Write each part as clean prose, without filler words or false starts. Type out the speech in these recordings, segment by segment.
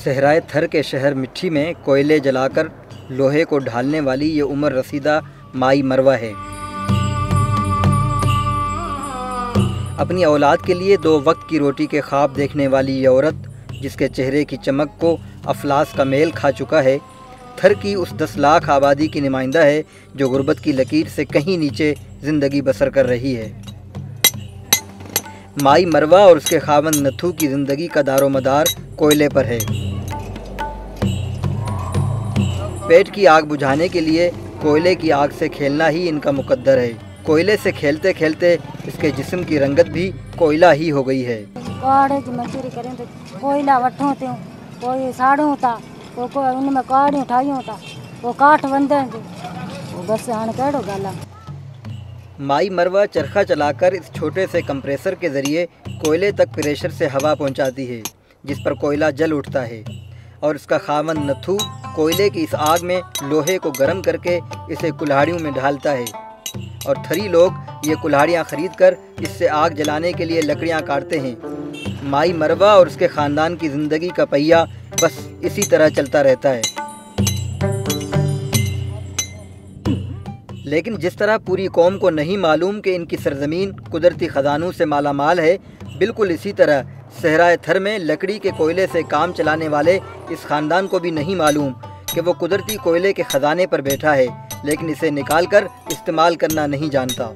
सहराए थर के शहर मिट्टी में कोयले जलाकर लोहे को ढालने वाली ये उम्र रसीदा माई मरवा है। अपनी औलाद के लिए 2 वक्त की रोटी के ख्वाब देखने वाली ये औरत, जिसके चेहरे की चमक को अफलास का मेल खा चुका है, थर की उस 10 लाख आबादी की नुमाइंदा है जो गुर्बत की लकीर से कहीं नीचे ज़िंदगी बसर कर रही है। माई मरवा और उसके खावंद नथू की ज़िंदगी का दारोमदार कोयले पर है। पेट की आग बुझाने के लिए कोयले की आग से खेलना ही इनका मुकद्दर है। कोयले से खेलते खेलते इसके जिस्म की रंगत भी कोयला ही हो गई है। कोयला वठूं त्यों, कोई साड़ूं था, उनमें काड़ियूं ठाहियूं था, वो काठ बंदे बस हाणे कहिड़ो गाला। माई मरवा चरखा चलाकर इस छोटे से कंप्रेसर के ज़रिए कोयले तक प्रेशर से हवा पहुंचाती है, जिस पर कोयला जल उठता है और इसका खावंद नथू कोयले की इस आग में लोहे को गर्म करके इसे कुल्हाड़ियों में ढालता है और थरी लोग ये कुल्हाड़ियाँ खरीद कर इससे आग जलाने के लिए लकड़ियाँ काटते हैं। माई मरवा और उसके ख़ानदान की ज़िंदगी का पहिया बस इसी तरह चलता रहता है। लेकिन जिस तरह पूरी कौम को नहीं मालूम कि इनकी सरजमीन कुदरती ख़जानों से मालामाल है, बिल्कुल इसी तरह सहराए थर में लकड़ी के कोयले से काम चलाने वाले इस ख़ानदान को भी नहीं मालूम कि वो कुदरती कोयले के ख़जाने पर बैठा है, लेकिन इसे निकाल कर इस्तेमाल करना नहीं जानता।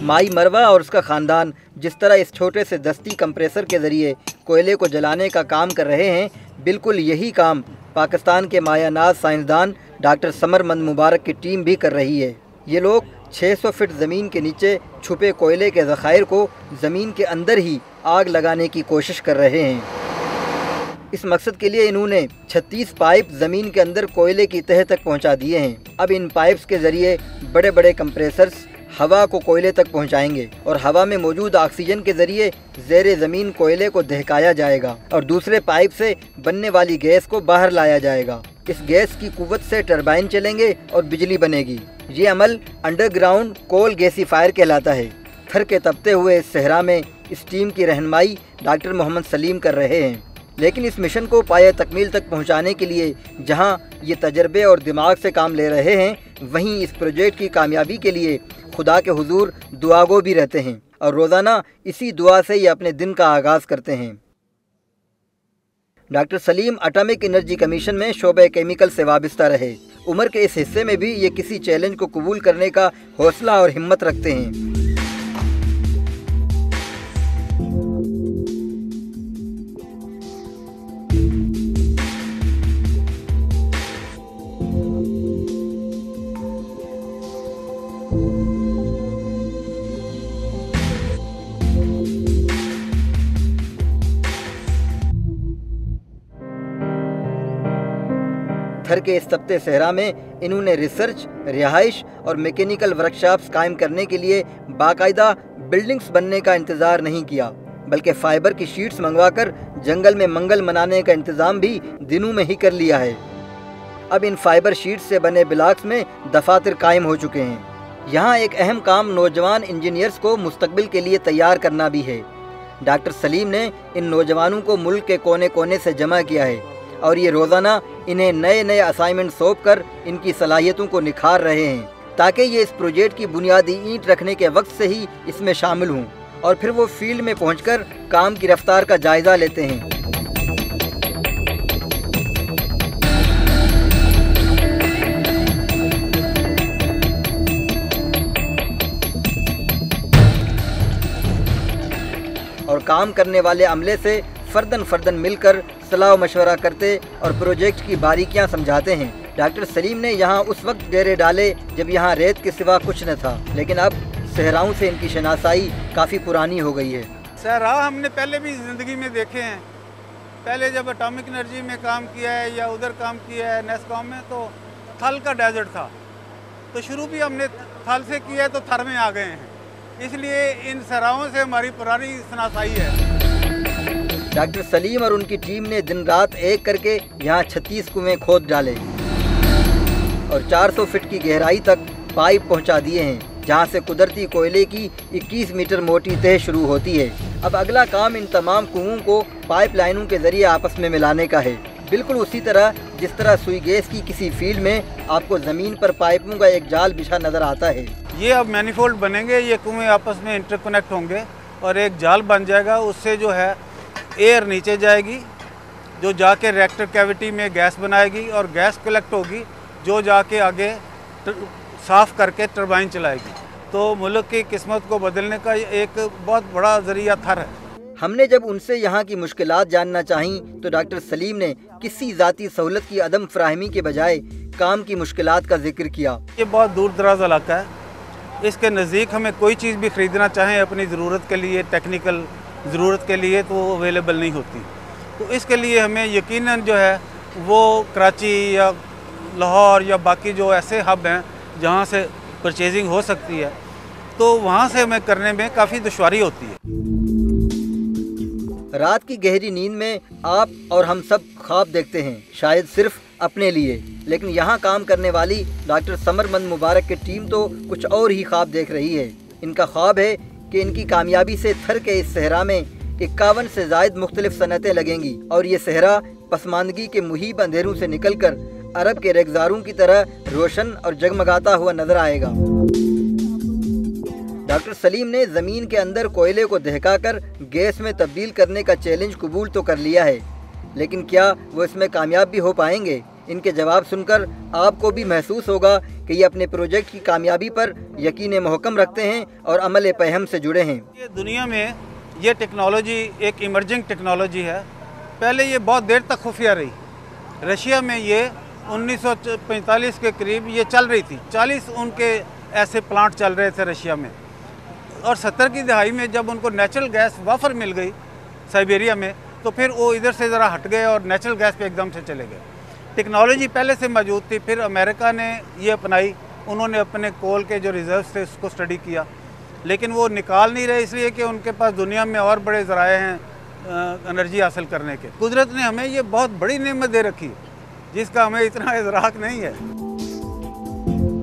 माई मरवा और उसका ख़ानदान जिस तरह इस छोटे से दस्ती कंप्रेसर के ज़रिए कोयले को जलाने का काम कर रहे हैं, बिल्कुल यही काम पाकिस्तान के मायानाज साइंसदान डॉक्टर समरमंद मुबारक की टीम भी कर रही है। ये लोग 600 फीट ज़मीन के नीचे छुपे कोयले के ज़ख़ायर को ज़मीन के अंदर ही आग लगाने की कोशिश कर रहे हैं। इस मकसद के लिए इन्होंने 36 पाइप ज़मीन के अंदर कोयले की तह तक पहुंचा दिए हैं। अब इन पाइप्स के ज़रिए बड़े बड़े कंप्रेसर्स हवा को कोयले तक पहुंचाएंगे और हवा में मौजूद ऑक्सीजन के ज़रिए ज़ेरे ज़मीन कोयले को दहकाया जाएगा और दूसरे पाइप से बनने वाली गैस को बाहर लाया जाएगा। इस गैस की कुव्वत से टरबाइन चलेंगे और बिजली बनेगी। ये अमल अंडरग्राउंड कोल गैसीफायर कहलाता है। थर के तपते हुए इस सहरा में इस टीम की रहनुमाई डॉक्टर मोहम्मद सलीम कर रहे हैं। लेकिन इस मिशन को पाए तकमील तक पहुंचाने के लिए जहां ये तजर्बे और दिमाग से काम ले रहे हैं, वहीं इस प्रोजेक्ट की कामयाबी के लिए खुदा के हुजूर दुआगो भी रहते हैं और रोज़ाना इसी दुआ से ये अपने दिन का आगाज़ करते हैं। Doctor Salim atomic energy commission में शोबे केमिकल से वाबस्ता रहे। उम्र के इस हिस्से में भी ये किसी चैलेंज को कबूल करने का हौसला और हिम्मत रखते हैं। थर के इस तपते सहरा में इन्होंने रिसर्च, रिहाइश और मैकेनिकल वर्कशॉप्स कायम करने के लिए बाकायदा बिल्डिंग्स बनने का इंतज़ार नहीं किया, बल्कि फ़ाइबर की शीट्स मंगवाकर जंगल में मंगल मनाने का इंतज़ाम भी दिनों में ही कर लिया है। अब इन फाइबर शीट्स से बने ब्लॉक्स में दफातर कायम हो चुके हैं। यहाँ एक अहम काम नौजवान इंजीनियर्स को मुस्तकबिल के लिए तैयार करना भी है। डॉक्टर सलीम ने इन नौजवानों को मुल्क के कोने कोने से जमा किया है और ये रोज़ाना इन्हें नए नए असाइनमेंट सौंप कर इनकी सलाहियतों को निखार रहे हैं, ताकि ये इस प्रोजेक्ट की बुनियादी ईंट रखने के वक्त से ही इसमें शामिल हों और फिर वो फील्ड में पहुंचकर काम की रफ्तार का जायज़ा लेते हैं। और काम करने वाले अमले से फर्दन फर्दन मिलकर सलाह मशवरा करते और प्रोजेक्ट की बारीकियां समझाते हैं। डॉक्टर सलीम ने यहाँ उस वक्त डेरे डाले जब यहाँ रेत के सिवा कुछ न था, लेकिन अब सहराओं से इनकी शनासाई काफ़ी पुरानी हो गई है। सहरा हमने पहले भी ज़िंदगी में देखे हैं। पहले जब एटॉमिक एनर्जी में काम किया है या उधर काम किया है नेस्कॉम में, तो थल का डेजर्ट था, तो शुरू भी हमने थल से किया है, तो थर में आ गए हैं। इसलिए इन सहराओं से हमारी पुरानी शनासाई है। डॉक्टर सलीम और उनकी टीम ने दिन रात एक करके यहाँ 36 कुएं खोद डाले और 400 फीट की गहराई तक पाइप पहुँचा दिए हैं, जहाँ से कुदरती कोयले की 21 मीटर मोटी तह शुरू होती है। अब अगला काम इन तमाम कुओं को पाइपलाइनों के जरिए आपस में मिलाने का है, बिल्कुल उसी तरह जिस तरह सुई गैस की किसी फील्ड में आपको ज़मीन पर पाइपों का एक जाल बिछा नज़र आता है। ये अब मैनीफोल्ड बनेंगे, ये कुएं आपस में इंटरकनेक्ट होंगे और एक जाल बन जाएगा। उससे जो है एयर नीचे जाएगी, जो जाके रिएक्टर कैविटी में गैस बनाएगी और गैस कलेक्ट होगी, जो जाके आगे साफ़ करके टरबाइन चलाएगी। तो मुल्क की किस्मत को बदलने का एक बहुत बड़ा ज़रिया थर है। हमने जब उनसे यहाँ की मुश्किलात जानना चाहीं तो डॉक्टर सलीम ने किसी ज़ाती सहूलत की अदम फराहमी के बजाय काम की मुश्किलात का जिक्र किया। ये बहुत दूर दराज इलाका है, इसके नज़दीक हमें कोई चीज़ भी ख़रीदना चाहें अपनी ज़रूरत के लिए, टेक्निकल ज़रूरत के लिए, तो वो अवेलेबल नहीं होती। तो इसके लिए हमें यकीनन जो है वो कराची या लाहौर या बाकी जो ऐसे हब हैं जहाँ से परचेजिंग हो सकती है, तो वहाँ से हमें करने में काफ़ी दुश्वारी होती है। रात की गहरी नींद में आप और हम सब ख्वाब देखते हैं, शायद सिर्फ अपने लिए, लेकिन यहाँ काम करने वाली डॉक्टर समरमंद मुबारक की टीम तो कुछ और ही ख्वाब देख रही है। इनका ख्वाब है कि इनकी कामयाबी से थर के इस सहरा में 51 से ज़ायद मुख्तलिफ सनतें लगेंगी और ये सहरा पसमानदगी के मुहीब अंधेरों से निकलकर अरब के रेगजारों की तरह रोशन और जगमगाता हुआ नजर आएगा। डॉक्टर सलीम ने ज़मीन के अंदर कोयले को दहकाकर गैस में तब्दील करने का चैलेंज कबूल तो कर लिया है, लेकिन क्या वो इसमें कामयाब भी हो पाएंगे? इनके जवाब सुनकर आपको भी महसूस होगा कि ये अपने प्रोजेक्ट की कामयाबी पर यकीन महकम रखते हैं और अमल पहम से जुड़े हैं। ये दुनिया में ये टेक्नोलॉजी एक इमर्जिंग टेक्नोलॉजी है। पहले ये बहुत देर तक खुफिया रही। रशिया में ये 1945 के करीब ये चल रही थी। 40 उनके ऐसे प्लांट चल रहे थे रशिया में, और 70 की दहाई में जब उनको नेचुरल गैस वाफर मिल गई साइबेरिया में, तो फिर वो इधर से ज़रा हट गए और नेचुरल गैस पे एकदम से चले गए। टेक्नोलॉजी पहले से मौजूद थी, फिर अमेरिका ने ये अपनाई। उन्होंने अपने कोल के जो रिजर्व थे उसको स्टडी किया, लेकिन वो निकाल नहीं रहे, इसलिए कि उनके पास दुनिया में और बड़े ज़राए हैं एनर्जी हासिल करने के। कुदरत ने हमें ये बहुत बड़ी नेमत दे रखी है जिसका हमें इतना इदराक नहीं है।